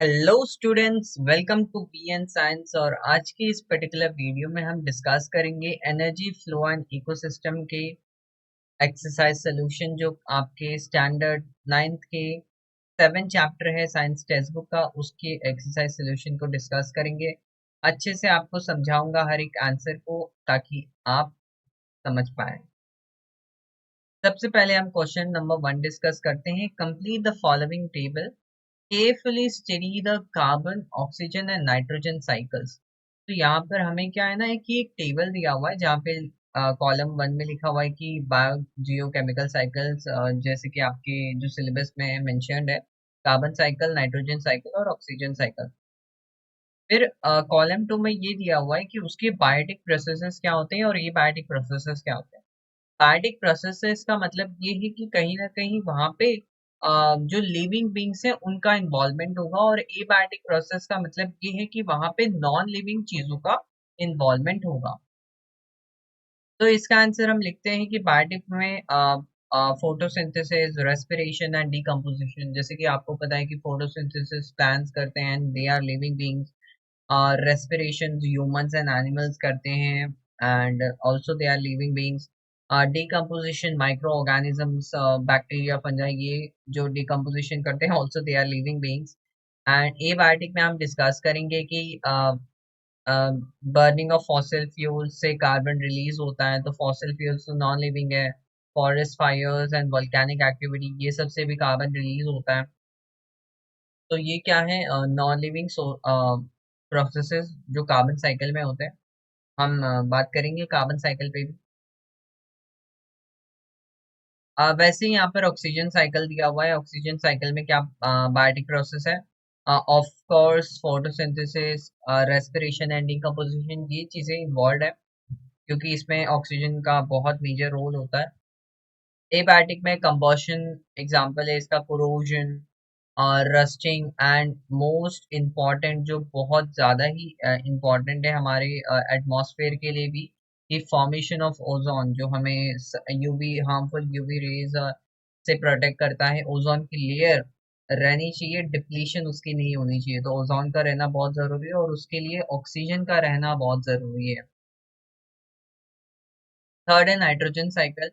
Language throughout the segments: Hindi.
Hello students, welcome to P N science. और आज की इस पर्टिकुलर वीडियो में हम डिस्कस करेंगे एनर्जी फ्लो एंड इकोसिस्टम के एक्सरसाइज सॉल्यूशन, जो आपके स्टैंडर्ड नाइन्थ के 7 चैप्टर है साइंस टेक्स्ट बुक का, उसके एक्सरसाइज सॉल्यूशन को डिस्कस करेंगे। अच्छे से आपको समझाऊंगा हर एक आंसर को, ताकि आप समझ पाए। सबसे पहले हम क्वेश्चन नंबर 1 डिस्कस करते हैं। Complete the following table, carefully study the carbon, oxygen and nitrogen cycles। तो यहाँ पर हमें क्या है ना, कि एक टेबल दिया हुआ है जहाँ पे कॉलम 1 में लिखा हुआ है कि बायो जियोकेमिकल साइकिल्स, जैसे कि आपके जो सिलेबस में मेंशन्ड है, कार्बन साइकिल, नाइट्रोजन साइकिल और ऑक्सीजन साइकिल। फिर कॉलम 2 में ये दिया हुआ है कि उसके बायोटिक प्रोसेसेस क्या होते हैं और ये बायोटिक प्रोसेसेस क्या होते हैं। बायोटिक प्रोसेसेस का मतलब ये है कि कहीं ना कहीं वहां पे जो लिविंग बींग्स हैं उनका इन्वॉल्वमेंट होगा, और एबायोटिक प्रोसेस का मतलब ये है कि वहां पे नॉन लिविंग चीजों का इन्वॉल्वमेंट होगा। तो इसका आंसर हम लिखते हैं कि बायोटिक में फोटोसिंथेसिस, रेस्पिरेशन एंड डीकम्पोजिशन। जैसे कि आपको पता है कि फोटोसिंथेसिस प्लांट्स करते हैं, they are living beings. Respiration humans and animals करते हैं, and also they are living beings. Decomposition micro organisms, bacteria, fungi, ये जो डिकम्पोजिशन करते हैं, ऑल्सो दे आर लिविंग बींग्स। एंड एबायोटिक में हम डिस्कस करेंगे कि बर्निंग ऑफ फॉसिल फ्यूल से कार्बन रिलीज होता है, तो फॉसिल फ्यूल्स तो नॉन लिविंग है। Forest fires and volcanic activity, ये सब से भी कार्बन रिलीज होता है। तो ये क्या है, नॉन लिविंग प्रोसेसेस जो कार्बन साइकिल में होते हैं। हम बात करेंगे कार्बन साइकिल पे भी। वैसे ही यहाँ पर ऑक्सीजन साइकिल दिया हुआ है। ऑक्सीजन साइकिल में क्या बायोटिक प्रोसेस है? Of course photosynthesis, respiration and decomposition, ये चीजें इन्वॉल्व है, क्योंकि इसमें ऑक्सीजन का बहुत मेजर रोल होता है। एबायोटिक में कंबशन एग्जांपल है इसका, corrosion, rusting and most important, जो बहुत ज़्यादा ही इम्पॉर्टेंट है हमारे एटमॉस्फेयर के लिए भी, कि फॉर्मेशन ऑफ ओजोन, जो हमें यूवी हार्मफुल यूवी रेज से प्रोटेक्ट करता है। ओजोन की लेयर रहनी चाहिए, डिप्लीशन उसकी नहीं होनी चाहिए। तो ओजोन का रहना बहुत ज़रूरी है, और उसके लिए ऑक्सीजन का रहना बहुत ज़रूरी है। थर्ड है नाइट्रोजन साइकिल।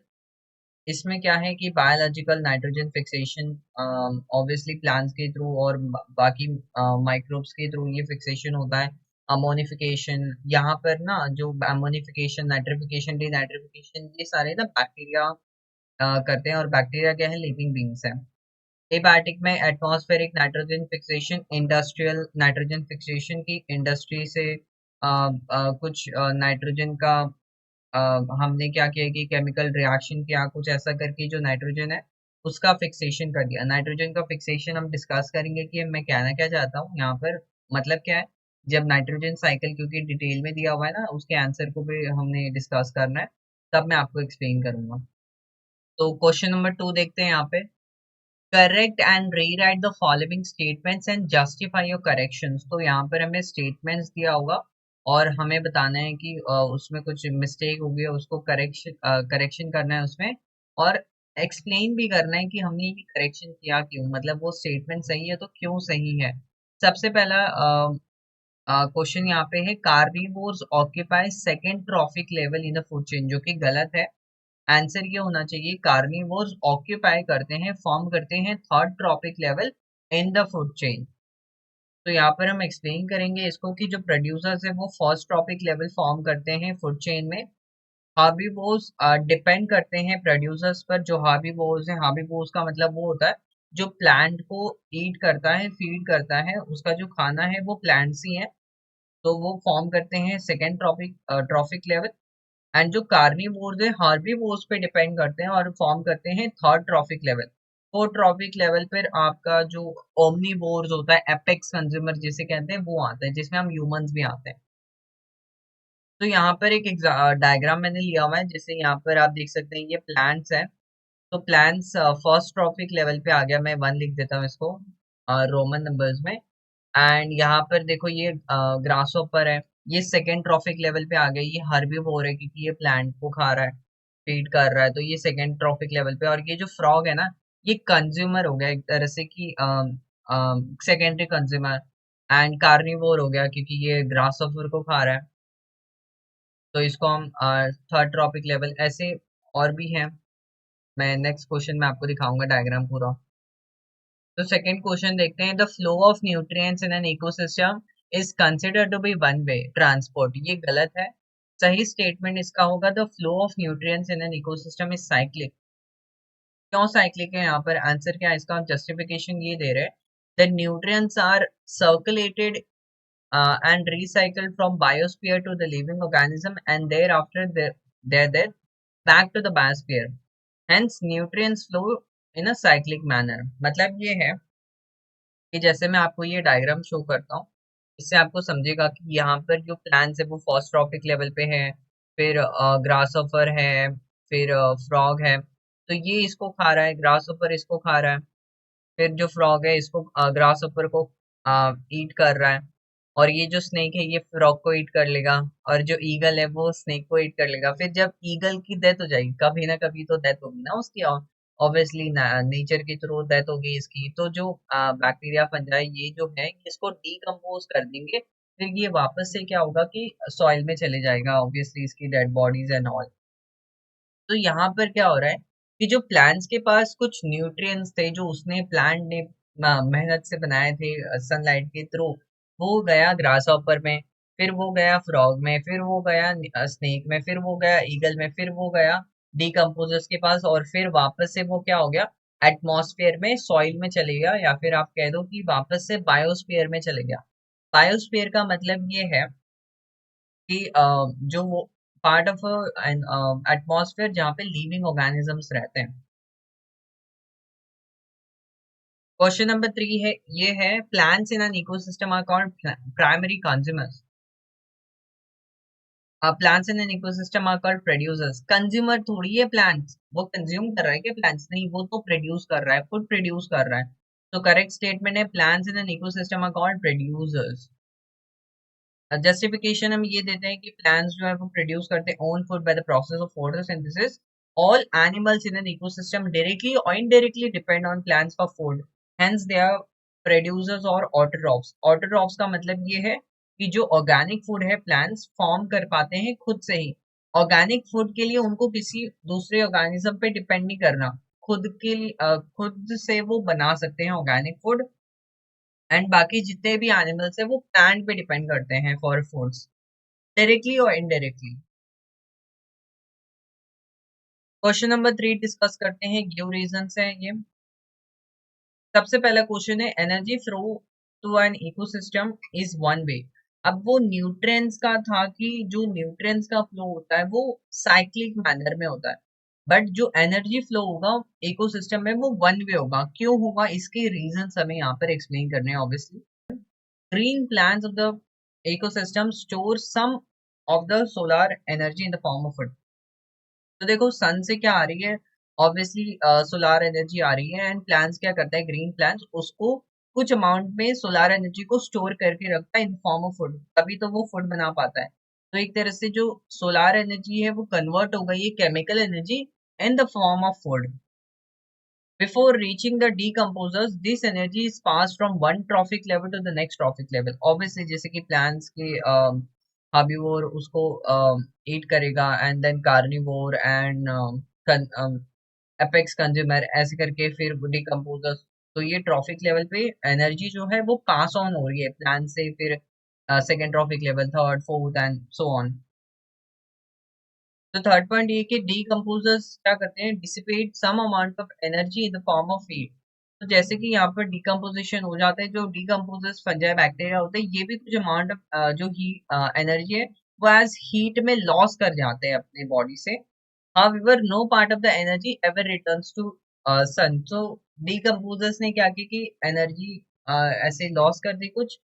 इसमें क्या है कि biological nitrogen fixation, obviously plants के थ्रू और बाकी माइक्रोब्स के थ्रू ये फिक्सेशन होता है। अमोनिफिकेशन, यहाँ पर ना जो अमोनिफिकेशन, नाइट्रिफिकेशन, डीनाइट्रिफिकेशन, ये सारे ना बैक्टीरिया करते हैं, और बैक्टीरिया क्या है, लिविंग बींग्स है। एबायोटिक में atmospheric nitrogen fixation, industrial nitrogen fixation की इंडस्ट्री से कुछ नाइट्रोजन का अ, हमने क्या किया कि केमिकल रिएक्शन किया कुछ ऐसा करके, जो नाइट्रोजन है उसका फिक्सेशन कर दिया। नाइट्रोजन का फिक्सेशन हम डिस्कस करेंगे कि मैं कहना क्या चाहता हूँ यहाँ पर, मतलब क्या है। जब नाइट्रोजन साइकिल, क्योंकि डिटेल में दिया हुआ है ना, उसके आंसर को भी हमने डिस्कस करना है, तब मैं आपको एक्सप्लेन करूंगा। तो क्वेश्चन नंबर 2 देखते हैं यहाँ पे। Correct and rewrite the following statements and justify your corrections. तो यहाँ पर हमें स्टेटमेंट्स दिया होगा, और हमें बताना है कि उसमें कुछ मिस्टेक हो गई है, उसको करेक्शन करना है उसमें, और एक्सप्लेन भी करना है कि हमने ये करेक्शन किया क्यों, मतलब वो स्टेटमेंट सही है तो क्यों सही है। सबसे पहला क्वेश्चन यहाँ पे है, carnivores occupy second trophic level in the food chain, जो कि गलत है। आंसर ये होना चाहिए, कार्निवोर्स ऑक्यूपाई करते हैं, फॉर्म करते हैं third trophic level in the food chain. तो यहाँ पर हम एक्सप्लेन करेंगे इसको कि जो प्रोड्यूसर्स है वो फर्स्ट ट्रॉपिक लेवल फॉर्म करते हैं फूड चेन में। हार्बीवोर्स डिपेंड करते हैं प्रोड्यूसर्स पर। जो हार्बीवोर्स है, हार्बीवोर्स का मतलब वो होता है जो प्लांट को ईट करता है, फीड करता है, उसका जो खाना है वो प्लांट्स ही है। तो वो फॉर्म करते हैं सेकेंड ट्रॉपिक लेवल। एंड जो कार्निवोर्स है, हार्बीवोर्स पे डिपेंड करते हैं और फॉर्म करते हैं third trophic level. Fourth trophic level पर आपका जो ओमनीवोर्स होता है, एपेक्स कंज्यूमर जिसे कहते हैं, वो आता है, जिसमें हम ह्यूमंस भी आते हैं। तो यहाँ पर एक डायग्राम मैंने लिया हुआ है, जिसे यहाँ पर आप देख सकते हैं, ये प्लांट्स है। तो प्लांट्स फर्स्ट ट्रॉपिक लेवल पे आ गया, मैं 1 लिख देता हूँ इसको रोमन नंबर्स में। एंड यहाँ पर देखो ये ग्रास हॉपर है, ये सेकेंड ट्रॉफिक लेवल पे आ गया। ये हर्बीवोर है क्योंकि ये प्लांट को खा रहा है, फीड कर रहा है, तो ये सेकेंड ट्रॉफिक लेवल पे। और ये जो फ्रॉग है ना, ये कंज्यूमर हो गया एक तरह से, कि सेकेंडरी कंज्यूमर, एंड कार्निवोर हो गया क्योंकि ये ग्रासहोफर को खा रहा है, तो इसको हम थर्ड ट्रॉपिक लेवल। ऐसे और भी हैं, मैं नेक्स्ट क्वेश्चन में आपको दिखाऊंगा डायग्राम पूरा। तो सेकंड क्वेश्चन देखते हैं, the flow of nutrients in an ecosystem is considered to be one way transport. ये गलत है, सही स्टेटमेंट इसका होगा the flow of nutrients in an ecosystem is cyclic. क्यों साइक्लिक है, यहाँ पर आंसर क्या है इसका, जस्टिफिकेशन ये दे रहे हैं, the nutrients are circulated and recycled from biosphere to the living organism and thereafter they're back to the biosphere. Hence nutrients flow in a cyclic manner। मतलब ये है कि जैसे मैं आपको ये डायग्राम शो करता हूँ, इससे आपको समझेगा कि यहाँ पर जो प्लांट्स है वो फर्स्ट ट्रॉपिक लेवल पे है, फिर ग्रासहोफर है, फिर फ्रॉग है, तो ये इसको खा रहा है, ग्रासहोफर इसको खा रहा है, फिर जो फ्रॉग है इसको ग्रासहोपर को ईट कर रहा है, और ये जो स्नेक है ये फ्रॉग को ईट कर लेगा, और जो ईगल है वो स्नेक को ईट कर लेगा। फिर जब ईगल की डेथ हो जाएगी, कभी ना कभी तो डेथ होगी ना उसकी, ऑब्वियसली नेचर के थ्रू डेथ होगी इसकी, तो जो बैक्टीरिया फंजाई ये जो है इसको डीकम्पोज कर देंगे, फिर ये वापस से क्या होगा कि सॉइल में चले जाएगा, ऑब्वियसली इसकी डेड बॉडीज एंड ऑल। तो यहाँ पर क्या हो रहा है कि जो प्लांट्स के पास कुछ न्यूट्रिएंट्स थे जो उसने प्लांट ने मेहनत से बनाए थे सनलाइट के थ्रू, वो गया ग्रास हॉपर में, फिर वो गया फ्रॉग में, फिर वो गया स्नेक में, फिर वो गया ईगल में, फिर वो गया डीकम्पोजर्स के पास, और फिर वापस से वो क्या हो गया, एटमॉस्फेयर में सॉइल में चले गया, या फिर आप कह दो कि वापस से बायोस्फीयर में चले गया। बायोस्फीयर का मतलब ये है कि जो वो पार्ट ऑफ एटमॉस्फेयर जहाँ पे लिविंग ऑर्गेनिजम्स रहते हैं। क्वेश्चन नंबर 3 है, ये है plants in an ecosystem are called primary consumers. Plants in an ecosystem are called producers. Consumer थोड़ी है प्लांट्स, वो कंज्यूम कर रहा है क्या प्लांट्स, नहीं, वो तो प्रोड्यूस कर रहा है, फूड प्रोड्यूस कर रहा है। तो करेक्ट स्टेटमेंट है plants in an ecosystem are called producers. Justification हम ये देते हैं कि प्लांट्स जो है वो प्रोड्यूस करते हैं own food by the process of photosynthesis. All animals in an ecosystem directly और indirectly depend on plants for food, hence they are producers और ऑटोट्रॉफ्स। ऑटोट्रॉफ्स का मतलब ये है कि जो ऑर्गेनिक फूड है प्लांट्स फॉर्म कर पाते हैं खुद से ही। ऑर्गेनिक फूड के लिए उनको किसी दूसरे ऑर्गेनिज्म पे डिपेंड नहीं करना, खुद के लिए खुद से वो बना सकते हैं ऑर्गेनिक फूड। एंड बाकी जितने भी एनिमल्स है वो प्लांट पे डिपेंड करते हैं फॉर फूड्स, डायरेक्टली और इनडायरेक्टली। क्वेश्चन नंबर 3 डिस्कस करते हैं, गिव रीजंस है ये। सबसे पहला क्वेश्चन है, energy flow to an ecosystem is one way. अब वो न्यूट्रिएंट्स का था कि जो न्यूट्रिएंट्स का फ्लो होता है वो साइक्लिक मैनर में होता है, बट जो एनर्जी फ्लो होगा इकोसिस्टम में वो वन वे होगा। क्यों होगा, इसके रीजंस हमें यहाँ पर एक्सप्लेन करने हैं। Obviously green plants of the ecosystem store some of the solar energy in the form of food। तो देखो सन से क्या आ रही है, ऑब्वियसली सोलार एनर्जी आ रही है, एंड प्लांट्स क्या करता है, ग्रीन प्लांट्स उसको कुछ अमाउंट में सोलार एनर्जी को स्टोर करके रखता है इन फॉर्म ऑफ फूड, तभी तो वो फूड बना पाता है। तो एक तरह से जो सोलार एनर्जी है वो कन्वर्ट हो गई है chemical energy in the form of food. Before reaching the decomposers, this energy is passed from one trophic level to the next trophic level। Obviously, जैसे कि plants के herbivore उसको eat करेगा, and then carnivore and apex consumer, ऐसे करके फिर decomposers। तो ये ट्रॉफिक लेवल पे एनर्जी जो है वो पास ऑन हो रही है प्लांट से, फिर second trophic level, third, fourth and so on. तो थर्ड पॉइंट ये कि डीकम्पोजर्स क्या करते हैं, dissipate some amount of energy in the form of heat. तो जैसे कि यहाँ पर डिकम्पोजिशन हो जाता है, जो डीकम्पोजर्स फंजाई बैक्टीरिया होते हैं ये भी कुछ अमाउंट ऑफ जो हीट एनर्जी है वो एज हीट में लॉस कर जाते हैं अपने बॉडी से। However, no part of the energy ever returns to sun। तो डीकम्पोजर्स ने क्या किया कि एनर्जी ऐसे लॉस कर दी कुछ,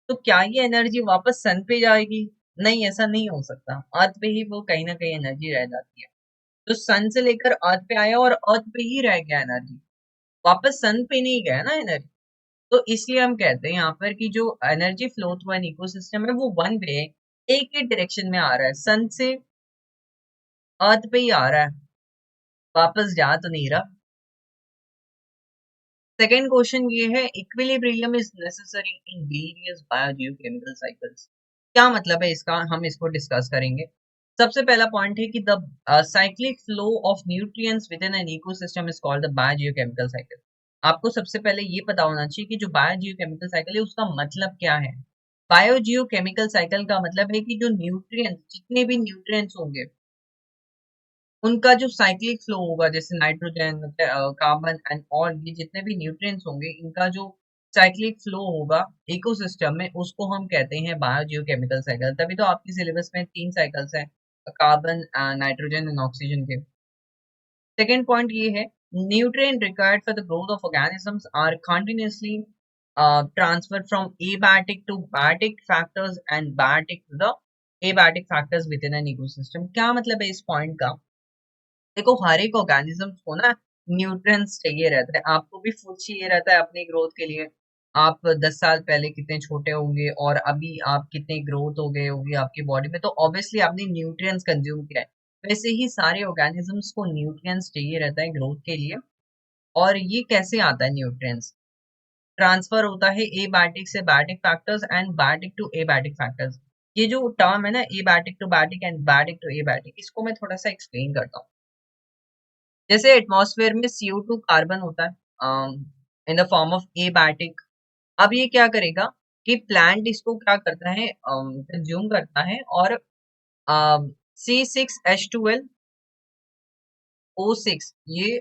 तो क्या ये एनर्जी वापस सन पे जाएगी, नहीं, ऐसा नहीं हो सकता, अर्थ पे ही वो कहीं ना कहीं एनर्जी रह जाती है। तो सन से लेकर अर्थ पे आया और अर्थ पे ही रह गया एनर्जी, वापस सन पे नहीं गया ना एनर्जी। तो इसलिए हम कहते हैं यहाँ पर कि जो energy flow through an ecosystem है वो वन वे, एक ही डायरेक्शन में आ रहा है, सन से अर्थ पे ही आ रहा है, वापस जा तो नहीं रहा। सेकेंड क्वेश्चन ये है, equilibrium is necessary in various biogeochemical cycles. क्या मतलब है इसका, हम इसको डिस्कस करेंगे। सबसे पहला पॉइंट है कि the cyclic flow of nutrients with in an ecosystem is called the biogeochemical cycle. आपको सबसे पहले ये पता होना चाहिए कि जो बायोजियोकेमिकल साइकिल है उसका मतलब क्या है। बायोजियोकेमिकल साइकिल का मतलब है कि जो न्यूट्रिएंट्स, जितने भी न्यूट्रिएंट्स होंगे उनका जो साइक्लिक फ्लो होगा, जैसे नाइट्रोजन, कार्बन एंड ऑल, ये जितने भी न्यूट्रिएंट्स होंगे इनका जो साइक्लिक फ्लो होगा इकोसिस्टम में, उसको हम कहते हैं बायोजियोकेमिकल साइकिल। तभी तो आपकी सिलेबस में 3 साइकिल्स हैं, कार्बन, नाइट्रोजन एंड ऑक्सीजन के। सेकेंड पॉइंट ये है, nutrient required for the growth of organisms are continuously transferred from abiotic to biotic factors and biotic to the abiotic factors within an ecosystem। क्या मतलब है इस पॉइंट का? देखो, हर एक ऑर्गेनिज्म को ना न्यूट्रिएंट्स चाहिए रहता है। आपको भी फूड चाहिए रहता है अपनी ग्रोथ के लिए। आप 10 साल पहले कितने छोटे होंगे और अभी आप कितने ग्रोथ हो गए होगी आपकी बॉडी में, तो ऑब्वियसली आपने न्यूट्रिएंट्स कंज्यूम किया है। वैसे ही सारे ऑर्गेनिजम्स को न्यूट्रिएंट्स चाहिए रहता है ग्रोथ के लिए। और ये कैसे आता है न्यूट्रिएंट्स? ट्रांसफर होता है एबायोटिक से biotic factors and biotic to abiotic factors. ये जो टर्म है ना, abiotic to biotic and biotic to abiotic, इसको मैं थोड़ा सा एक्सप्लेन करता हूँ। जैसे एटमॉस्फेयर में CO2 कार्बन होता है इन द फॉर्म ऑफ एबायोटिक। अब ये क्या करेगा कि प्लांट इसको क्या करता है, कंज्यूम करता है और C6H12O6 ये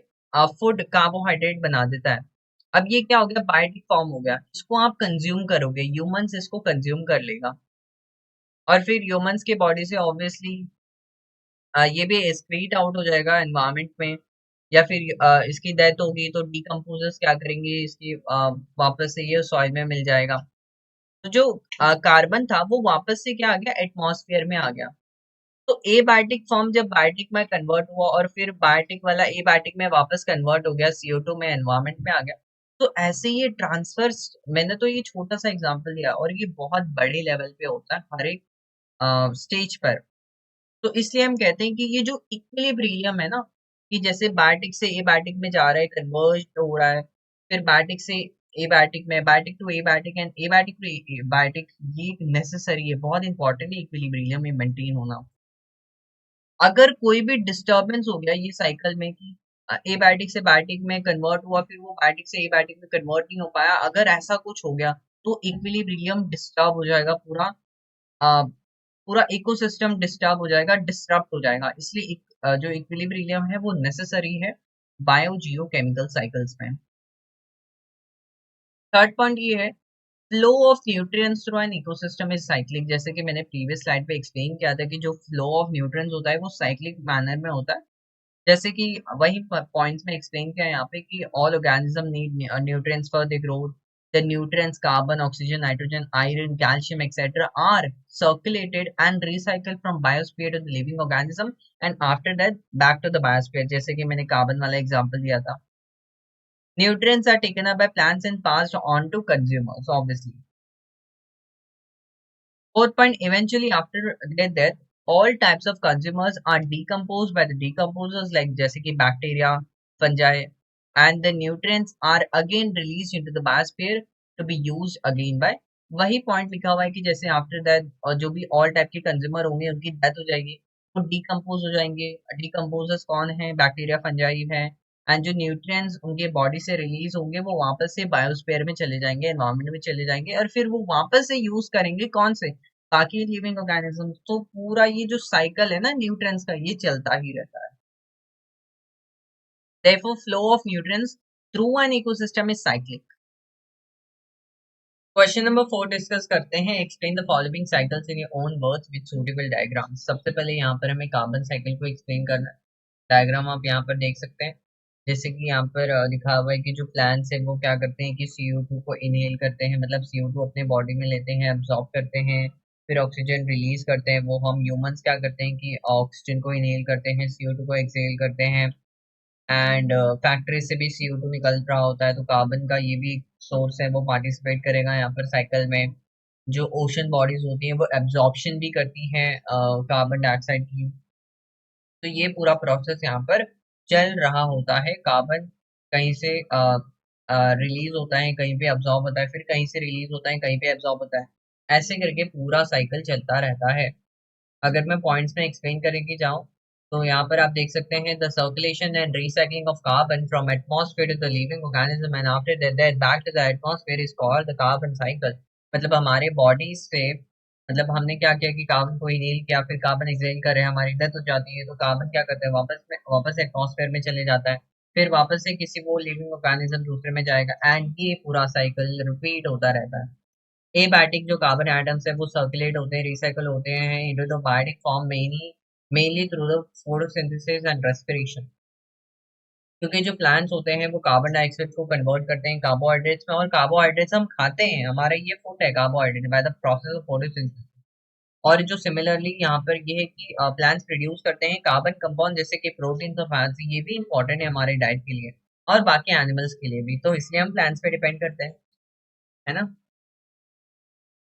फूड कार्बोहाइड्रेट बना देता है। अब ये क्या हो गया, बायोटिक फॉर्म हो गया। इसको आप कंज्यूम करोगे, ह्यूमंस इसको कंज्यूम कर लेगा और फिर ह्यूमंस के बॉडी से ऑब्वियसली ये भी एक्सक्रीट आउट हो जाएगा एनवायरनमेंट में। या फिर इसकी डेथ होगी तो डिकम्पोजर्स क्या करेंगे, इसकी वापस से ये सॉइल में मिल जाएगा। तो जो कार्बन था वो वापस से क्या आ गया, एटमॉस्फेयर में आ गया। तो एबायोटिक फॉर्म जब बायोटिक में कन्वर्ट हुआ और फिर बायोटिक वाला एबायोटिक में वापस कन्वर्ट हो गया, CO2 में एनवायरनमेंट में आ गया। तो ऐसे ये ट्रांसफर, मैंने तो ये छोटा सा एग्जांपल दिया और ये बहुत बड़े लेवल पे होता है हर एक स्टेज पर। तो इसलिए हम कहते हैं कि ये जो इक्विलिब्रियम है ना, कि जैसे बायोटिक से एबायोटिक में जा रहा है, कन्वर्ज हो रहा है, फिर बायोटिक से एबायोटिक में, biotic to abiotic and abiotic to abiotic, ये नेसेसरी है, बहुत इंपॉर्टेंट है इक्विलिब्रियम में मेंटेन होना। अगर कोई भी डिस्टरबेंस हो गया ये साइकिल में कि एबायोटिक से बायोटिक में कन्वर्ट हुआ, फिर वो बायोटिक से एबायोटिक में कन्वर्ट नहीं हो पाया, अगर ऐसा कुछ हो गया तो इक्विलिब्रियम डिस्टर्ब हो जाएगा पूरा। अ, पूरा इकोसिस्टम डिस्टर्ब हो जाएगा, डिस्टर्ब हो जाएगा। इसलिए जो इक्विलिब्रियम है वो नेसेसरी है बायो जियो केमिकल साइकिल्स में। थर्ड पॉइंट ये है, flow of nutrients through an ecosystem is cyclic. जैसे कि मैंने प्रीवियस स्लाइड पे एक्सप्लेन किया था कि जो फ्लो ऑफ न्यूट्रिएंट्स होता है वो साइक्लिक मैनर में होता है। जैसे कि वही पॉइंट्स में एक्सप्लेन किया यहाँ पे कि all organism need nutrients for the growth. The nutrients carbon, oxygen, nitrogen, iron, calcium, etc. are circulated and recycled from biosphere to the living organism and after that back to the biosphere। जैसे कि मैंने कार्बन वाला एग्जांपल दिया था। Nutrients are taken up by plants and passed on to consumers, obviously। Fourth point, eventually after their death, all types of consumers are decomposed by the decomposers like जैसे कि bacteria, fungi, and the nutrients are again released into the biosphere to be used again by। वही पॉइंट लिखा हुआ है कि जैसे आफ्टर दैट और जो भी ऑल टाइप के कंज्यूमर होंगे उनकी डेथ हो जाएगी, वो डिकम्पोज हो जाएंगे। डिकम्पोजर्स कौन है, बैक्टीरिया, फंजाई है। एंड जो न्यूट्रिएंट्स उनके बॉडी से रिलीज होंगे वो वापस से बायोस्फीयर में चले जाएंगे, एनवायरनमेंट में चले जाएंगे और फिर वो वापस से यूज करेंगे कौन से, बाकी लिविंग ऑर्गेनिज्म। तो पूरा ये जो साइकिल है ना न्यूट्रिएंट्स का, ये चलता ही रहता है। Therefore, flow of nutrients through an ecosystem is cyclic। Question number 4 discuss करते हैं, explain the following cycles in your own words with suitable diagrams. सबसे पहले यहाँ पर हमें कार्बन साइकिल को एक्सप्लेन करना है। डायग्राम आप यहाँ पर देख सकते हैं। जैसे कि यहाँ पर लिखा हुआ है कि जो प्लांट्स है वो क्या करते हैं कि CO2 को इनहेल करते हैं, मतलब CO2 अपने बॉडी में लेते हैं, एब्जॉर्ब करते हैं, फिर ऑक्सीजन रिलीज करते हैं। वो हम ह्यूमंस क्या करते हैं कि ऑक्सीजन को इनहेल करते हैं, CO2 को एक्सहेल करते हैं। एंड फैक्ट्री से भी CO2 निकल रहा होता है, तो कार्बन का ये भी सोर्स है, वो पार्टिसिपेट करेगा यहाँ पर साइकिल में। जो ओशन बॉडीज होती हैं वो एब्जॉर्प्शन भी करती हैं कार्बन डाइऑक्साइड की। तो ये पूरा प्रोसेस यहाँ पर चल रहा होता है। कार्बन कहीं से रिलीज होता है, कहीं पे अब्जॉर्ब होता है, फिर कहीं से रिलीज होता है, कहीं पे अब्जॉर्ब होता है, ऐसे करके पूरा साइकिल चलता रहता है। अगर मैं पॉइंट्स में एक्सप्लेन करके जाऊं, तो यहाँ पर आप देख सकते हैं the circulation and recycling of carbon from atmosphere to the living organism and after that back to the atmosphere is called the carbon cycle. मतलब हमारे बॉडी से, मतलब हमने क्या किया कि कार्बन को इनहेल किया, फिर कार्बन एक्सहेल कर रहे हैं, हमारी डेथ हो जाती है, तो कार्बन क्या करता है, वापस एटमॉस्फेयर में चले जाता है, फिर वापस से किसी वो लिविंग ऑर्गेनिज्म दूसरे में जाएगा, एंड ये पूरा साइकिल रिपीट होता रहता है। एबायोटिक जो कार्बन एटम्स है वो सर्कुलेट होते हैं, रिसाइकल होते हैं into the biotic form, mainly through the photosynthesis and respiration. क्योंकि जो प्लांट्स होते हैं वो कार्बन डाइऑक्साइड को कन्वर्ट करते हैं कार्बोहाइड्रेट्स में, और कार्बोहाइड्रेट्स हम खाते हैं, हमारा ये फूड है carbohydrate bye the process of photosynthesis. और जो सिमिलरली यहाँ पर ये है कि प्लांट्स प्रोड्यूस करते हैं कार्बन कंपाउंड जैसे कि प्रोटीन और फैट्स, ये भी इंपॉर्टेंट है हमारे डाइट के लिए और बाकी एनिमल्स के लिए भी, तो इसलिए हम प्लांट्स पे डिपेंड करते हैं, है ना।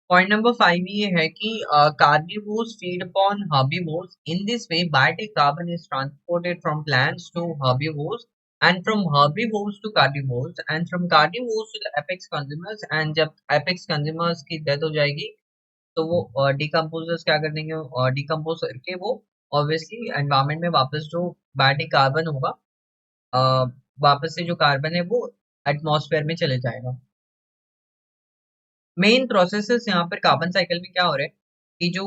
पॉइंट नंबर 5 ये है कि carnivores feed upon herbivores. In this way biotic carbon is transported from plants to herbivores and from herbivores to carnivores and from carnivores to the apex consumers. And जब एपेक्स कंज्यूमर्स की डेथ हो जाएगी तो वो डिकम्पोजर्स क्या कर देंगे, डिकम्पोज करके वो ऑब्वियसली एनवायरमेंट में वापस जो बायोटिक कार्बन होगा, अ, वापस से जो कार्बन है वो एटमॉस्फेयर में चले जाएगा। मेन प्रोसेसेस यहाँ पर कार्बन साइकिल में क्या हो रहा है कि जो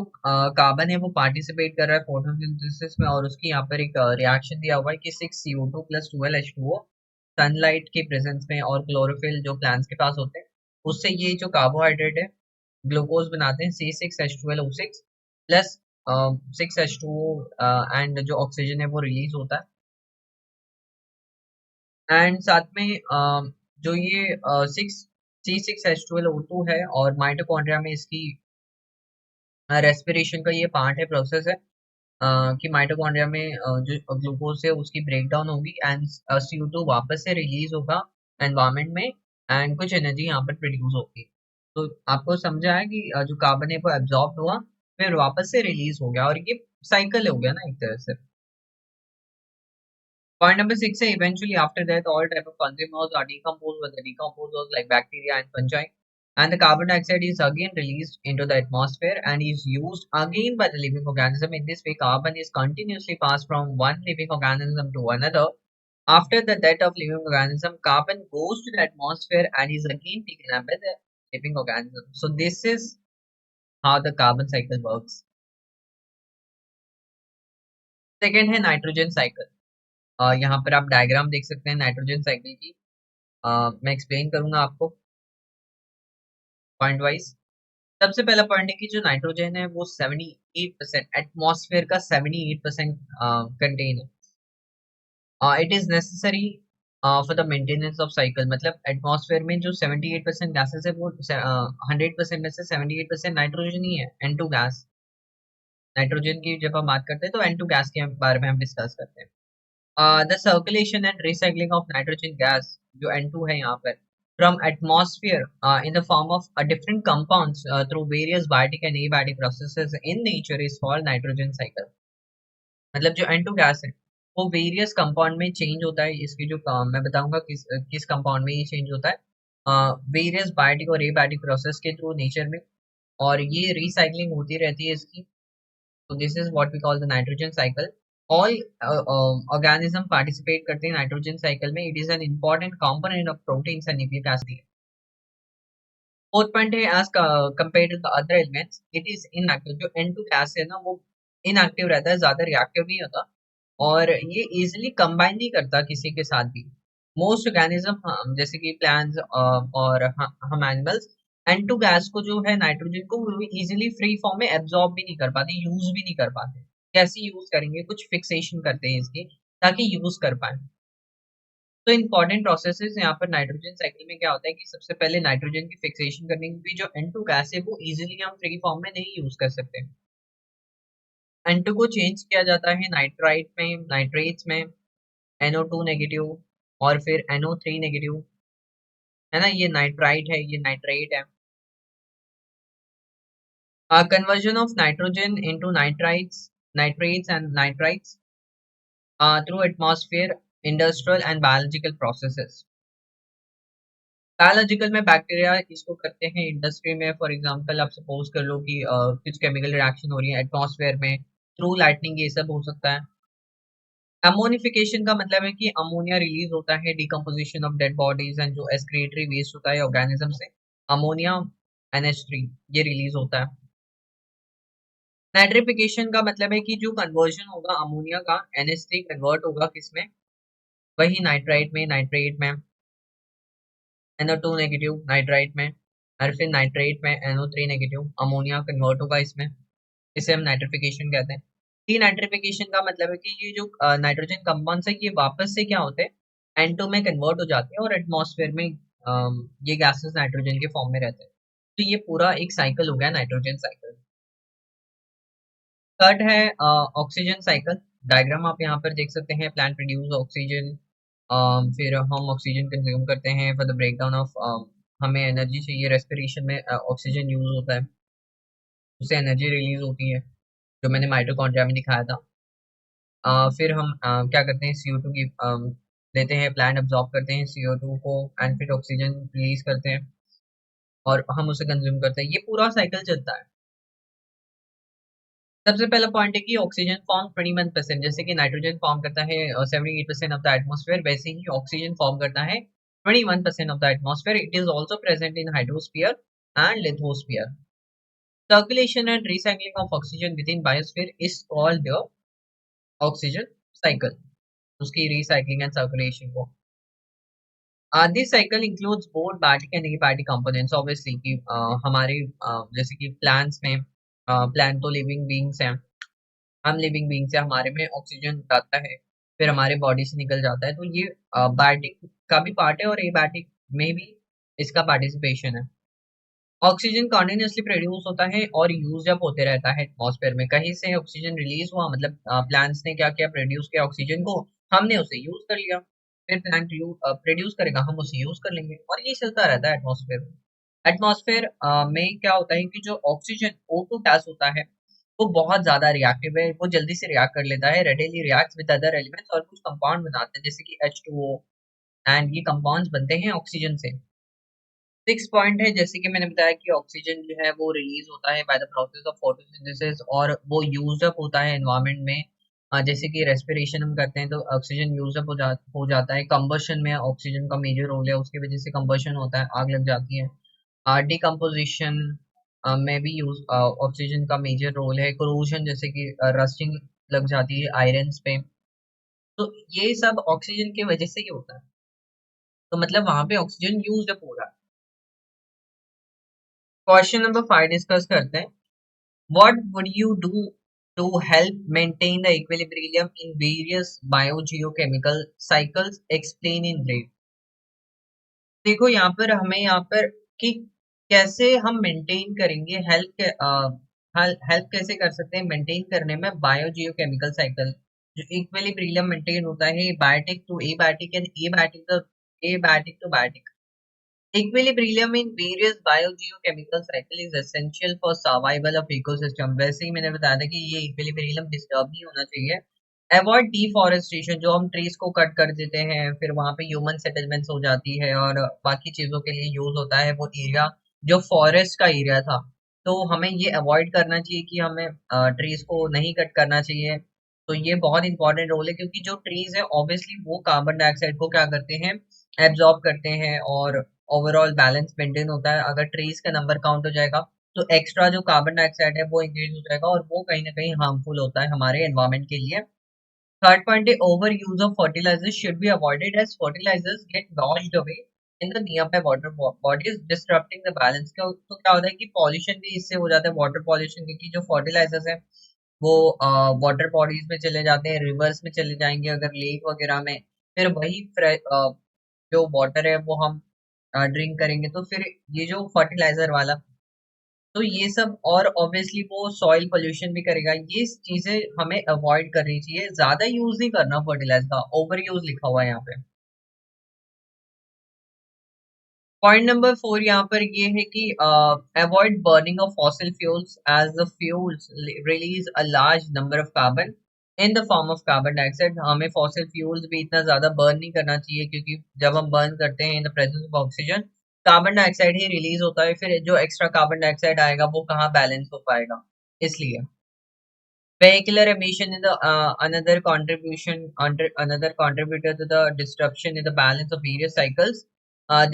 कार्बन है वो पार्टिसिपेट कर रहा है फोटोसिंथेसिस में, और उसकी यहाँ पर एक रिएक्शन दिया हुआ है कि 6CO2 प्लस 12H2O सनलाइट के प्रेजेंस में और क्लोरोफिल जो प्लांट्स के पास होते हैं उससे ये जो कार्बोहाइड्रेट है ग्लूकोज बनाते हैं C6H12O6 प्लस 6H2O एंड जो ऑक्सीजन है वो रिलीज होता है। एंड साथ में जो ये 6C6H12O2 है, और माइटोकॉन्ड्रिया में इसकी रेस्पिरेशन का ये पार्ट है, प्रोसेस है, कि माइटोकॉन्ड्रिया में जो ग्लूकोज है उसकी ब्रेकडाउन होगी एंड CO2 वापस से रिलीज होगा एनवायरमेंट में, एंड कुछ एनर्जी यहाँ पर प्रोड्यूस होगी। तो आपको समझा है कि जो कार्बन है वो एब्जॉर्ब हुआ, फिर वापस से रिलीज हो गया, और ये साइकिल हो गया ना एक तरह से। Point number 6 है eventually after that all type of consumers are decomposed with the decomposers like bacteria and fungi, and the carbon dioxide is again released into the atmosphere and is used again by the living organism. In this way carbon is continuously passed from one living organism to another. After the death of living organism, carbon goes to the atmosphere and is again taken up by the living organism. So this is how the carbon cycle works. Second है नाइट्रोजन साइकिल। यहाँ पर आप डायग्राम देख सकते हैं नाइट्रोजन साइकिल की। मैं एक्सप्लेन करूंगा आपको पॉइंट वाइज। सबसे पहला पॉइंट है कि जो नाइट्रोजन है वो 78% एटमॉस्फेयर का 78% कंटेन है। It is necessary for the maintenance of cycle. मतलब एटमॉस्फेयर में जो 78% गैसेस है वो 100% में से 78% नाइट्रोजन ही है, N2 गैस। नाइट्रोजन की जब हम बात करते हैं तो N2 गैस के बारे में हम डिस्कस करते हैं। The circulation and recycling of nitrogen gas जो N2 है यहाँ पर from atmosphere in the form of different compounds through various biotic and abiotic processes in nature is called nitrogen cycle। मतलब जो N2 गैस है वो वेरियस कंपाउंड में चेंज होता है, इसकी जो मैं बताऊंगा किस कंपाउंड में ये चेंज होता है वेरियस बायोटिक और एबायोटिक प्रोसेस के थ्रू नेचर में, और ये रिसाइकलिंग होती रहती है इसकी। तो this is what we call the nitrogen cycle. All organism participate करते हैं नाइट्रोजन साइकिल में। It is an important component of proteins and nucleic acid. Fourth point है as compare to the other elements it is inactive. जो N2 गैस है ना वो इनएक्टिव रहता है, ज्यादा रिएक्टिव नहीं होता, और ये इजिली कंबाइन नहीं करता किसी के साथ भी। मोस्ट ऑर्गेनिज्म जैसे कि प्लांट्स और हम एनिमल्स N2 गैस को जो है नाइट्रोजन को वो इजिली फ्री फॉर्म में एब्जॉर्ब भी नहीं कर पाते, यूज भी नहीं कर पाते। कैसे यूज करेंगे, कुछ फिक्सेशन करते हैं इसकी ताकि यूज कर पाए। तो इंपॉर्टेंट प्रोसेसेस यहाँ पर नाइट्रोजन साइकिल में क्या होता है कि सबसे पहले नाइट्रोजन की फिक्सेशन करने की जो N2 गैस है वो इजीली हम फ्री फॉर्म में नहीं यूज कर सकते। N2 को चेंज किया जाता है नाइट्राइट में, नाइट्रेट्स में NO2 नेगेटिव और फिर NO3 नेगेटिव, है ना। ये नाइट्राइट है, ये नाइट्रेट है। Conversion of nitrogen into nitrites, nitrates and nitrites through atmosphere, industrial and biological processes. Biological में बैक्टीरिया इसको करते हैं इंडस्ट्री में। फॉर एग्जांपल आप सपोज कर लो कि कुछ केमिकल रिएक्शन हो रही है एटमॉस्फेयर में, थ्रू लाइटनिंग ये सब हो सकता है। अमोनिफिकेशन का मतलब है कि अमोनिया रिलीज होता है decomposition of dead bodies and जो एक्सक्रीटरी वेस्ट होता है ऑर्गेनिज्म से, अमोनिया NH3 ये रिलीज होता है। नाइट्रिफिकेशन का मतलब है कि जो कन्वर्जन होगा अमोनिया का, NH3 कन्वर्ट होगा किसमें, वही नाइट्राइट में, नाइट्रेट में, NO2 नेगेटिव नाइट्राइट में, और फिर नाइट्रेट में NO3 नेगेटिव, अमोनिया कन्वर्ट होगा इसमें, इसे हम नाइट्रिफिकेशन कहते हैं। डीनाइट्रिफिकेशन का मतलब है कि ये जो नाइट्रोजन कंपाउंड्स है ये वापस से क्या होते हैं, N2 में कन्वर्ट हो जाते हैं और एटमॉस्फेयर में ये गैसेस नाइट्रोजन के फॉर्म में रहते हैं। तो ये पूरा एक साइकिल हो गया नाइट्रोजन साइकिल। थर्ड है ऑक्सीजन साइकिल। डायग्राम आप यहाँ पर देख सकते हैं, प्लांट प्रोड्यूस ऑक्सीजन, फिर हम ऑक्सीजन कंज्यूम करते हैं फॉर द ब्रेकडाउन ऑफ, हमें एनर्जी चाहिए रेस्पिरेशन में, ऑक्सीजन यूज होता है, उससे एनर्जी रिलीज होती है जो मैंने माइटोकॉन्ड्रिया में दिखाया था। फिर हम क्या करते हैं, CO2 की लेते हैं, प्लांट अब्जॉर्ब करते हैं CO2 को एंड फिर ऑक्सीजन रिलीज करते हैं और हम उसे कंज्यूम करते हैं। ये पूरा साइकिल चलता है। सबसे पहला पॉइंट है कि ऑक्सीजन फॉर्म 21%, जैसे कि नाइट्रोजन फॉर्म करता है 78% ऑफ द एटमॉस्फेयर, वैसे ही ऑक्सीजन फॉर्म करता है 21% of the atmosphere. It is also present in hydrosphere and lithosphere. Circulation and recycling of oxygen within biosphere is called the oxygen cycle, उसकी रिसाइक्लिंग एंड सर्कुलेशन को। This cycle includes both biotic and abiotic components, obviously कि हमारे जैसे कि प्लांट्स में, प्लांट तो लिविंग बीइंग्स हैं, हम लिविंग बीइंग से हमारे में ऑक्सीजन जाता है फिर हमारे बॉडी से निकल जाता है, तो ये बायोटिक का भी पार्ट है और एबायोटिक में भी इसका पार्टिसिपेशन है। ऑक्सीजन कॉन्टिन्यूसली प्रोड्यूस होता है और यूज अप होते रहता है एटमॉस्फेयर में। कहीं से ऑक्सीजन रिलीज हुआ मतलब प्लांट्स ने क्या किया, प्रोड्यूस किया ऑक्सीजन को, हमने उसे यूज कर लिया, फिर प्लांट प्रोड्यूस करेगा, हम उसे यूज कर लेंगे और ये चलता रहता है एटमॉस्फेयर में। एटमॉस्फेयर में क्या होता है कि जो ऑक्सीजन O2 गैस होता है वो बहुत ज्यादा रिएक्टिव है, वो जल्दी से रिएक्ट कर लेता है, readily reacts with other elements और कुछ कंपाउंड बनाते हैं जैसे कि H2O, एंड ये कंपाउंड्स बनते हैं ऑक्सीजन से। सिक्स पॉइंट है, जैसे कि मैंने बताया कि ऑक्सीजन जो है वो रिलीज होता है bye the process of photosynthesis और वो यूज अप होता है एनवायरनमेंट में। जैसे कि रेस्पिरेशन हम करते हैं तो ऑक्सीजन यूज अप हो जाता है, कंबशन में ऑक्सीजन का मेजर रोल है, उसकी वजह से कंबशन होता है, आग लग जाती है। डिकम्पोजिशन में भी यूज ऑक्सीजन का मेजर रोल है, कोरोजन जैसे कि रस्टिंग लग जाती है आयरन्स पे, तो ये सब ऑक्सीजन की वजह से ही होता है। तो मतलब वहां पे ऑक्सीजन यूज अप हो रहा है। क्वेश्चन नंबर 5 डिस्कस करते हैं। What would you do to help maintain the equilibrium in various biogeochemical cycles? Explain in brief. देखो यहाँ पर हमें यहाँ पर कि कैसे हम मेंटेन करेंगे हेल्प, हेल्प कैसे कर सकते हैं मेंटेन करने में बायोजियोकेमिकल साइकिल। जो इक्विलिब्रियम मेंटेन होता है biotic to abiotic and abiotic to biotic. Equilibrium in various biogeochemical cycle is essential for survival of ecosystem। वैसे ही मैंने बताया था कि ये इक्विलिब्रियम डिस्टर्ब नहीं होना चाहिए। अवॉइड डिफॉरेस्टेशन, जो हम ट्रीज को कट कर देते हैं फिर वहां पे ह्यूमन सेटलमेंट्स हो जाती है और बाकी चीजों के लिए यूज होता है वो एरिया जो फॉरेस्ट का एरिया था, तो हमें ये अवॉइड करना चाहिए कि हमें ट्रीज को नहीं कट करना चाहिए। तो ये बहुत इंपॉर्टेंट रोल है क्योंकि जो ट्रीज है ऑब्वियसली वो कार्बन डाइऑक्साइड को क्या करते हैं, एब्जॉर्ब करते हैं और ओवरऑल बैलेंस मेंटेन होता है। अगर ट्रीज का नंबर काउंट हो जाएगा तो एक्स्ट्रा जो कार्बन डाइऑक्साइड है वो इंक्रीज हो जाएगा और वो कहीं ना कहीं हार्मफुल होता है हमारे एनवायरमेंट के लिए। थर्ड पॉइंट है over use of fertilisers should be avoided as fertilisers get lost away in the near water bodies disrupting the balance. तो क्या होता है कि पॉल्यूशन भी इससे हो जाता है, वाटर पॉल्यूशन, क्योंकि जो फर्टिलाइजर्स है वो वाटर बॉडीज में चले जाते हैं, रिवर्स में चले जाएंगे अगर लेक वगैरह में, फिर वही जो वाटर है वो हम ड्रिंक करेंगे तो फिर ये जो फर्टिलाइजर वाला, तो ये सब और ऑब्वियसली वो सॉइल पोल्यूशन भी करेगा। ये चीजें हमें अवॉइड करनी चाहिए, ज्यादा यूज नहीं करना फर्टिलाइजर का, ओवर यूज लिखा हुआ है यहाँ पे। पॉइंट नंबर 4 यहाँ पर ये है कि avoid burning of fossil fuels as the fuels release a large number of carbon in the form of carbon dioxide. हमें फॉसिल फ्यूल्स भी इतना ज्यादा बर्न नहीं करना चाहिए क्योंकि जब हम बर्न करते हैं in the presence of oxygen carbon dioxide he release होता है, फिर जो एक्स्ट्रा कार्बन डाइऑक्साइड आएगा वो कहाँ बैलेंस हो पाएगा, इसलिए vehicular emission is the another contribution under another contributor to the disruption in the balance of various cycles.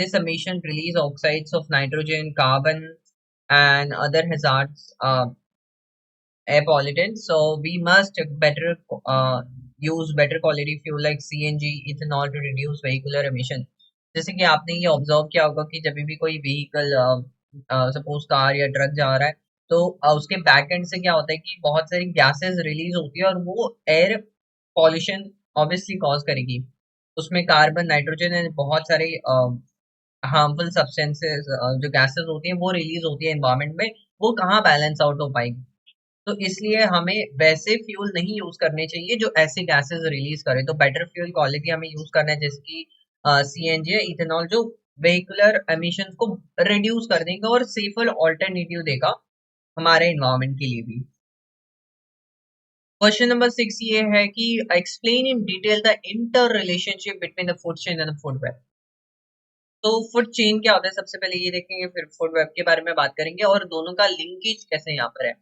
This emission release oxides of nitrogen, carbon, and other hazards, air pollutants. So we must better use better quality fuel like CNG, ethanol to reduce vehicular emission. जैसे कि आपने ये ऑब्जर्व किया होगा कि जब भी कोई व्हीकल सपोज कार या ट्रक जा रहा है, तो उसके बैक एंड से क्या होता है कि बहुत सारी गैसेस रिलीज होती है और वो एयर पॉल्यूशन ऑब्वियसली कॉज करेगी। उसमें कार्बन, नाइट्रोजन एंड बहुत सारे हार्मफुल सब्सटेंसेस जो गैसेस होती हैं वो रिलीज होती है एनवायरमेंट में, वो कहाँ बैलेंस आउट हो पाएगी। तो इसलिए हमें वैसे फ्यूल नहीं यूज करने चाहिए जो ऐसे गैसेस रिलीज करे, तो बेटर फ्यूल क्वालिटी हमें यूज करना है, जैसे कि सीएनजी, इथेनॉल, जो व्हीकुलर एमिशन को रिड्यूस कर देगा और सेफर ऑल्टरनेटिव देगा हमारे एनवायरमेंट के लिए भी। क्वेश्चन नंबर 6 ये है कि explain in detail the inter relationship between the food chain and the food web. तो फूड चेन क्या होता है सबसे पहले ये देखेंगे, फिर फूड वेब के बारे में बात करेंगे और दोनों का लिंकेज कैसे यहाँ पर है।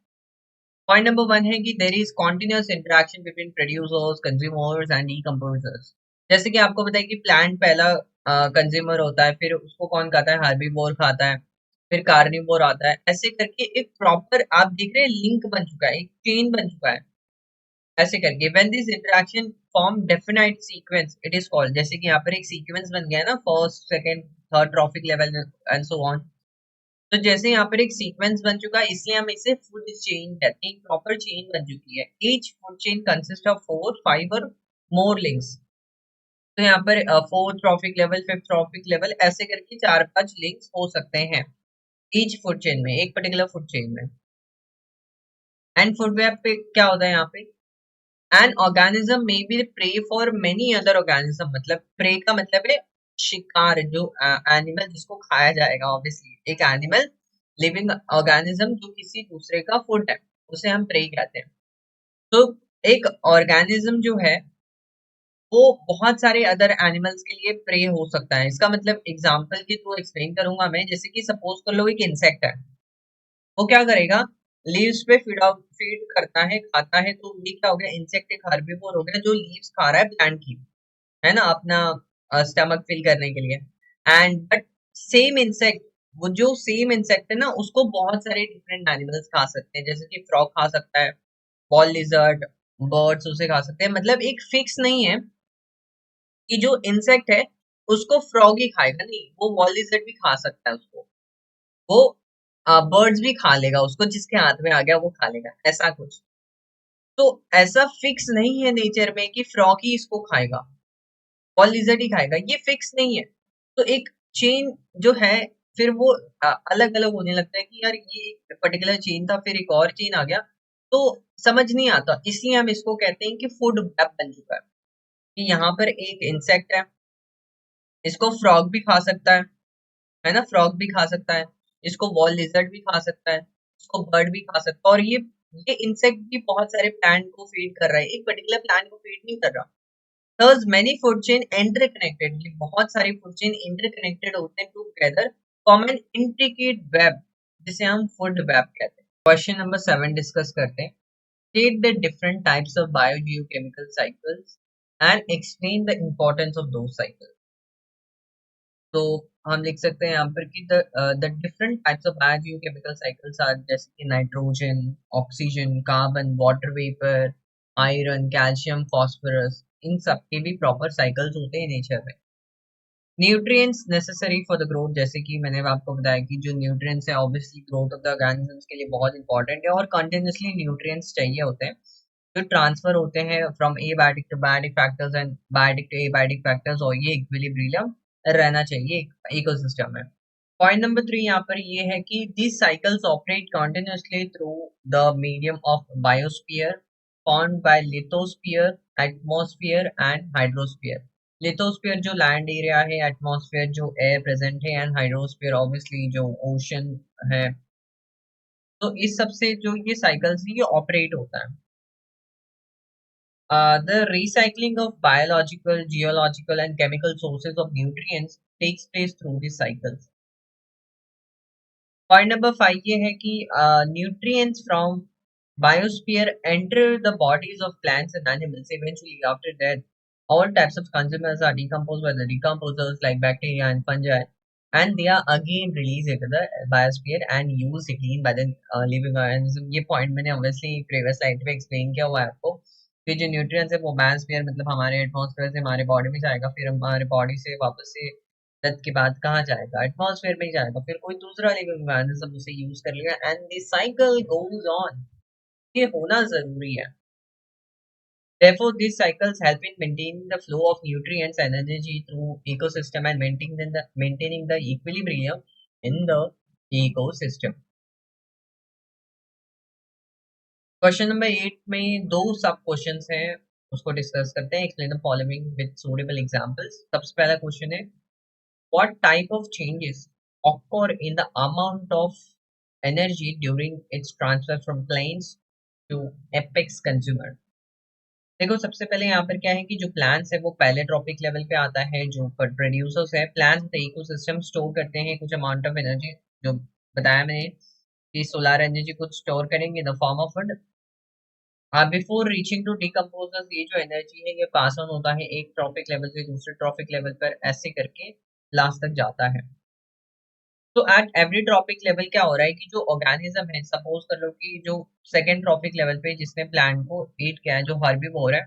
पॉइंट नंबर 1 है कि there is continuous interaction between producers, consumers and decomposers. जैसे कि आपको पता है कि प्लांट पहला कंज्यूमर होता है, फिर उसको कौन खाता है, हर्बीवोर खाता है, फिर कार्निवोर आता है, ऐसे करके एक प्रॉपर आप देख रहे हैं लिंक बन चुका है, एक चेन बन चुका है, ऐसे करके when this interaction form definite sequence it is called. जैसे कि यहाँ पर एक सीक्वेंस बन गया है ना, first, second, third trophic level and so on. तो जैसे यहाँ पर एक सीक्वेंस बन चुका है, इसलिए हम इसे फूड चेन कहते हैं, एक प्रॉपर चेन बन चुकी है। Each food chain consist of 4, 5 और मोर लिंक्स। तो यहाँ पर 4th trophic level, 5th trophic level, ऐसे करके 4-5 लिंक्स हो सकते हैं ईच फूड चेन में, एक पर्टिकुलर फूड चेन में। एंड फूड वेब पे क्या होता है यहाँ पे, an organism may be prey for many other organism. मतलब प्रे का मतलब है शिकार, जो एनिमल जिसको खाया जाएगा, ऑब्वियसली एक एनिमल लिविंग ऑर्गेनिज्म जो किसी दूसरे का फूड है, उसे हम प्रे कहते हैं। तो एक ऑर्गेनिज्म जो है वो बहुत सारे अदर एनिमल्स के लिए प्रे हो सकता है। इसका मतलब एग्जाम्पल के थ्रू एक्सप्लेन करूंगा मैं, जैसे कि सपोज कर लो एक इंसेक्ट है, वो क्या करेगा, लीव्स पे फीड करता है, खाता है, तो ये क्या हो गया, इंसेक्ट एक हर्बीवोर हो गया जो लीव्स खा रहा है प्लांट की, है ना, अपना स्टमक फिल करने के लिए। एंड बट सेम इंसेक्ट, वो जो सेम इंसेक्ट है ना, उसको बहुत सारे डिफरेंट एनिमल्स खा सकते हैं, जैसे कि फ्रॉग खा सकता है, बॉल लिजर्ड, बर्ड्स उसे खा सकते हैं। मतलब एक फिक्स नहीं है कि जो इंसेक्ट है उसको फ्रॉग ही खाएगा, नहीं, वो बॉल लिजर्ड भी खा सकता है उसको, वो बर्ड्स भी खा लेगा उसको, जिसके हाथ में आ गया वो खा लेगा, ऐसा कुछ। तो ऐसा फिक्स नहीं है नेचर में कि फ्रॉग ही इसको खाएगा, और लिजर्ड ही खाएगा, ये फिक्स नहीं है। तो एक चेन जो है, फिर वो अलग अलग होने लगता है कि यार ये पर्टिकुलर चेन था, फिर एक और चेन आ गया, तो समझ नहीं आता। इसलिए हम इसको कहते हैं कि फूड वेब बन चुका है, कि यहाँ पर एक इंसेक्ट है, इसको फ्रॉग भी खा सकता है ना, फ्रॉग भी खा सकता है, इसको वॉल लिजर्ड भी खा सकता है, इसको बर्ड भी खा सकता है, और ये इंसेक्ट भी बहुत सारे प्लांट को फीड कर रहा है, एक पर्टिकुलर प्लांट को फीड नहीं कर रहा। Thus many food chain interconnected, ये बहुत सारे food chain interconnected होते हैं together, form an intricate web, जिसे हम food web कहते हैं। क्वेश्चन नंबर 7 डिस्कस करते हैं। State the different types of biogeochemical cycles and explain the importance of those cycles. तो हम लिख सकते हैं यहाँ पर कि the different types of biogeochemical cycles are, जैसे कि nitrogen, oxygen, carbon, water vapour, iron, calcium, phosphorus, इन सब के भी प्रॉपर साइकिल्स होते हैं नेचर में। Nutrients necessary for the growth, जैसे कि मैंने आपको बताया कि जो न्यूट्रिएंट्स है obviously growth of the organisms के लिए बहुत इंपॉर्टेंट है, और कंटिन्यूसली न्यूट्रिएंट्स चाहिए होते हैं जो ट्रांसफर होते हैं from abiotic to biotic factors and biotic to abiotic factors, और ये इक्विलिब्रियम रहना चाहिए इकोसिस्टम में। पॉइंट नंबर 3 यहाँ पर ये है कि these cycles operate continuously through the medium of biosphere formed by lithosphere, atmosphere and hydrosphere. Lithosphere जो लैंड एरिया है, एटमॉस्फेयर जो एयर प्रेजेंट है, एंड हाइड्रोस्फीयर ऑब्वियसली जो ओशन है। तो इस सब से जो ये साइकिल्स ये ऑपरेट होता है। The recycling of biological, geological and chemical sources of nutrients takes place through these cycles. Point number 5 ये है कि nutrients from biosphere enter the bodies of plants and animals eventually after death all types of consumers are decomposed by the decomposers like bacteria and fungi and they are again released into the biosphere and used again by the living organism. ये point मैंने obviously previous slide पे explain किया हुआ है आपको कि जो न्यूट्रिएंट्स है वो बायोस्फीयर मतलब हमारे एटमॉस्फेयर से हमारे बॉडी में जाएगा, फिर हमारे बॉडी से वापस से डेथ के बाद कहाँ जाएगा, एटमॉस्फेयर में ही जाएगा, फिर कोई दूसरा लिविंग ऑर्गेनिज्म उसे यूज कर लेगा and the cycle goes on. ये होना जरूरी है। Therefore, these cycles help in maintaining the flow of nutrients and energy through ecosystem and maintaining the equilibrium in the ecosystem. Question number 8 में दो सब क्वेश्चंस हैं, उसको डिस्कस करते हैं। Explain the following with suitable examples. सबसे पहला क्वेश्चन है what type of changes occur in the amount of energy during its transfer from planes to apex consumer। देखो सबसे पहले यहाँ पर क्या है कि जो प्लांट्स है वो पहले ट्रॉपिक लेवल पे आता है, जो प्रोड्यूसर्स है प्लांट्स द इकोसिस्टम स्टोर करते हैं कुछ अमाउंट ऑफ एनर्जी, जो बताया मैंने कि सोलर एनर्जी कुछ स्टोर करेंगे the form of food. Before reaching to decomposers ये जो एनर्जी है ये पास ऑन होता है एक ट्रॉपिक लेवल से दूसरे ट्रॉपिक लेवल पर, ऐसे करके लास्ट तक जाता है। तो एट एवरी ट्रॉपिक लेवल क्या हो रहा है कि जो ऑर्गेनिज्म है, सपोज कर लो कि जो सेकेंड ट्रॉपिक लेवल पे जिसने प्लांट को ईट किया है, जो हर्बीवोर है,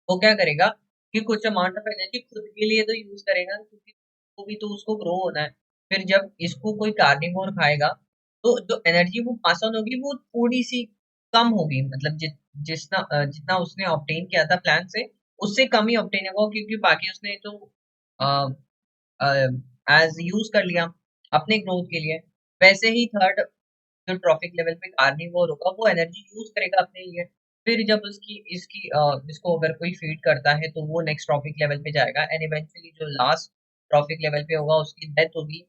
वो क्या करेगा कि कुछ अमाउंट ऑफ एनर्जी खुद के लिए तो यूज करेगा क्योंकि वो भी तो उसको ग्रो होना है। फिर जब इसको कोई कार्निवोर खाएगा तो जो एनर्जी वो पास ऑन होगी वो थोड़ी सी कम होगी, मतलब जितना उसने ऑब्टेन किया था प्लांट से उससे कम ही ऑब्टेन होगा क्योंकि बाकी उसने तो एज यूज कर लिया अपने ग्रोथ के लिए। वैसे ही थर्ड जो ट्रॉफिक लेवल पे कार्निवोर होगा वो एनर्जी यूज करेगा अपने लिए। फिर जब इसको अगर कोई फीड करता है तो वो नेक्स्ट ट्रॉफिक लेवल पे जाएगा एंड इवेंचुअली जो लास्ट ट्रॉफिक लेवल पे होगा उसकी डेथ होगी।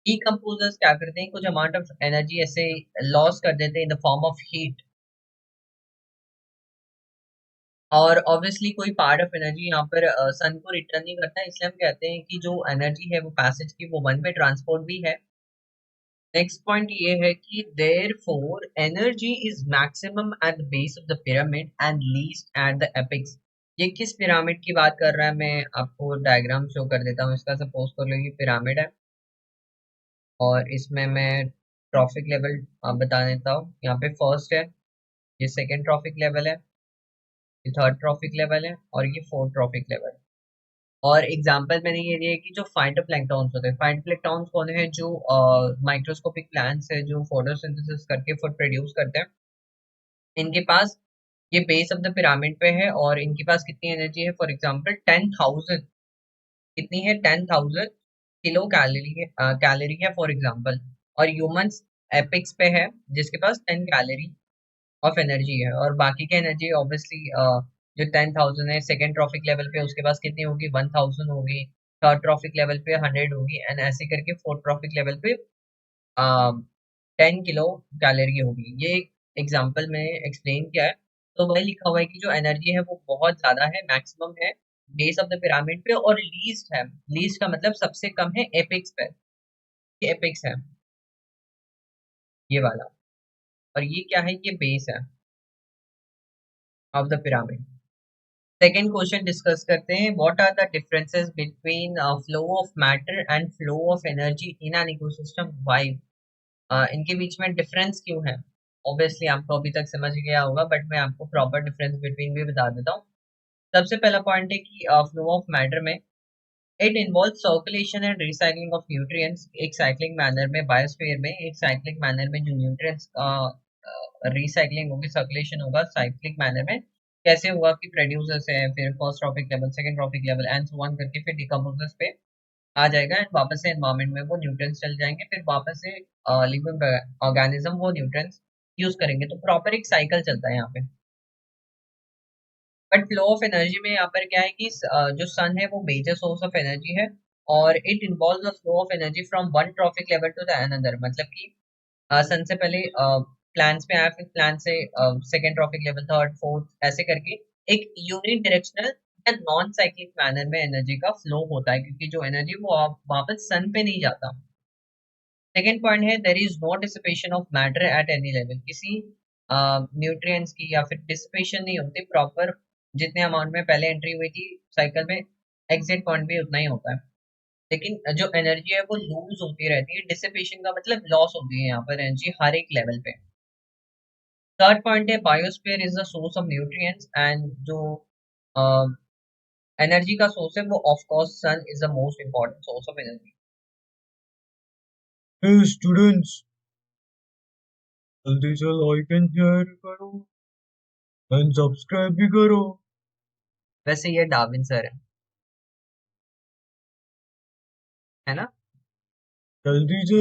डीकम्पोजर्स क्या करते हैं कुछ अमाउंट ऑफ एनर्जी ऐसे लॉस कर देते हैं इन द फॉर्म ऑफ हीट, और ऑब्वियसली कोई पार्ट ऑफ एनर्जी यहाँ पर सन को रिटर्न नहीं करता है, इसलिए हम कहते हैं कि जो एनर्जी है वो पैसेज की वो वन वे ट्रांसपोर्ट भी है। नेक्स्ट पॉइंट ये है कि therefore energy is maximum at the base of the pyramid and least at the apex। ये किस पिरामिड की बात कर रहा है, मैं आपको डायग्राम शो कर देता हूँ इसका। सपोज कर लो ये पिरामिड है और इसमें मैं ट्रॉफिक लेवल बता देता हूँ। यहाँ पे फर्स्ट है, ये सेकेंड ट्रॉफिक लेवल है, ये थर्ड ट्रॉफिक लेवल है और ये फोर्थ ट्रॉफिक लेवल है। और एग्जांपल मैंने ये दिया है कि जो फाइटोप्लैंक्टॉन्स होते हैं, फाइटोप्लैंक्टॉन्स कौन है, जो माइक्रोस्कोपिक प्लांट्स है जो फोटोसिंथेसिस करके फूड प्रोड्यूस करते हैं। इनके पास ये बेस ऑफ द पिरामिड पे है और इनके पास कितनी एनर्जी है, फॉर एग्जांपल 10,000, कितनी है 10,000 किलो कैलोरी है, कैलोरी है फॉर एग्जांपल। और ह्यूमंस एपिक्स पे है जिसके पास 10 कैलोरी ऑफ एनर्जी है, और बाकी की एनर्जी ऑब्वियसली जो 10,000 है सेकेंड ट्रॉफिक लेवल पे उसके पास कितनी होगी 1,000 होगी, थर्ड ट्रॉफिक लेवल पे 100 होगी एंड ऐसे करके फोर्थ ट्रॉफिक लेवल पे 10 किलो कैलोरी होगी। ये एग्जांपल में एक्सप्लेन किया है। तो वही लिखा हुआ है कि जो एनर्जी है वो बहुत ज्यादा है, मैक्सिमम है बेस ऑफ द पिरामिड पे और लीस्ट है, लीस्ट का मतलब सबसे कम है एपिक्स पे। ये एपिक्स है ये वाला, और ये क्या है, ये बेस है of the pyramid. Second question discuss करते हैं, what are the differences between flow of matter and flow of energy in an ecosystem, why. इनके बीच में डिफरेंस क्यों है। ऑब्वियसली आपको अभी तक समझ गया होगा बट मैं आपको प्रॉपर डिफरेंस बिटवीन भी बता देता हूँ। सबसे पहला पॉइंट है कि फ्लो ऑफ मैटर में it involve circulation and recycling of nutrients, एक साइक्लिंग मैनर में बायोस्फीयर में एक साइक्लिक मैनर में जो न्यूट्रिएंट्स का रिसाइकलिंग होगी, सर्कुलेशन होगा साइक्लिक मैनर में। कैसे होगा कि प्रोड्यूसर से फिर first trophic level second trophic level and so on करके फिर डिकम्पोजर्स पे आ जाएगा एंड वापस से एनवायरमेंट में वो न्यूट्रिएंट्स चल जाएंगे, फिर वापस से लिविंग ऑर्गेनिज्म वो न्यूट्रिएंट्स यूज करेंगे। तो प्रॉपर एक साइकिल चलता है यहाँ पे। बट फ्लो ऑफ एनर्जी में यहाँ पर क्या है कि जो सन है वो मेजर सोर्स ऑफ एनर्जी है और it involve the flow of energy from one tropic level to the another, मतलब कि सन से पहले प्लान्स में आया, फिर प्लान से second trophic level, third fourth, ऐसे करके एक यूनि डायरेक्शनल या नॉन साइक्लिक मैनर में एनर्जी का फ्लो होता है क्योंकि जो एनर्जी वो वापस सन पे नहीं जाता। सेकेंड पॉइंट है there is no dissipation of matter at any level, किसी न्यूट्रिएंट्स की या फिर डिसिपेशन नहीं होती प्रॉपर, जितने अमाउंट में पहले एंट्री हुई थी साइकिल में, एग्जिट पॉइंट भी उतना ही होता है। लेकिन जो एनर्जी है वो लूज होती रहती है, डिसिपेशन का मतलब लॉस होती है यहाँ पर एनर्जी हर एक लेवल पे। थर्ड पॉइंट है biosphere is the source of nutrients, and जो एनर्जी का सोर्स है वो of course sun is the most important source of energy. Hey students, जल्दी से लाइक एंड शेयर करो एंड सब्सक्राइब भी करो। वैसे ये डार्विन सर है ना? जल्दी से।